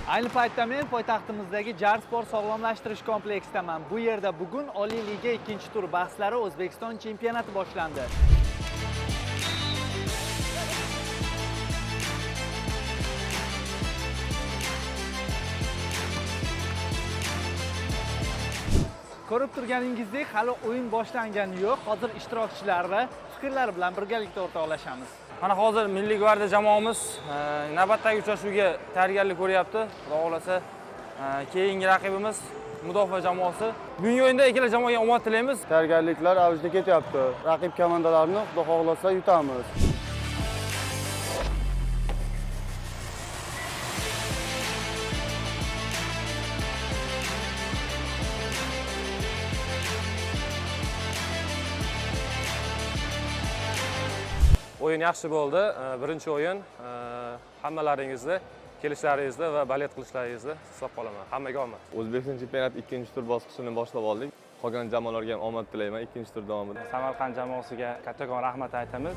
Ayni paytda men poytaxtimizdagi Jar Sport sog'lomlashtirish kompleksidaman. Bu yerda bugun Oliy Liga 2-tur bahslari O'zbekiston chempionati boshlandi. Ko'rib turganingizdek, hali o'yin boshlangani yo'q. Hozir ishtirokchilar va fikrlari bilan birgalikda o'rtoqlashamiz. Mana hozir Milliy gvardiya jamoamiz navbatdagi uchrashuvga tayyorgarlik ko'ryapti. Xudo xolasa, keyingi raqibimiz Mudofaa jamoasi. Bugungi o'yinda ikkala jamoaga omad tilaymiz. Tayyorgarliklar avjida ketyapti. Raqib komandalarni Xudo xolasa yutamiz. O'yin yaxshi bo'ldi. Birinchi o'yin hammalaringizni kelishlaringizni va balet qilishlaringizni hisob qolaman. Hammaga omad. O'zbekiston chempionati 2-tur bosqichini boshlab oldik. Qolgan jamoalarga ham omad tilayman 2-tur davomida. Samarqand jamoasiga kattakon rahmat aytamiz.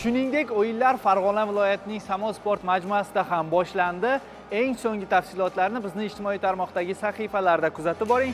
Shuningdek, o'yinlar Farg'ona viloyatining Samo sport majmuasida ham boshlandi. Eng so'nggi tafsilotlarni bizning ijtimoiy tarmoqdagi sahifalarda kuzatib boring.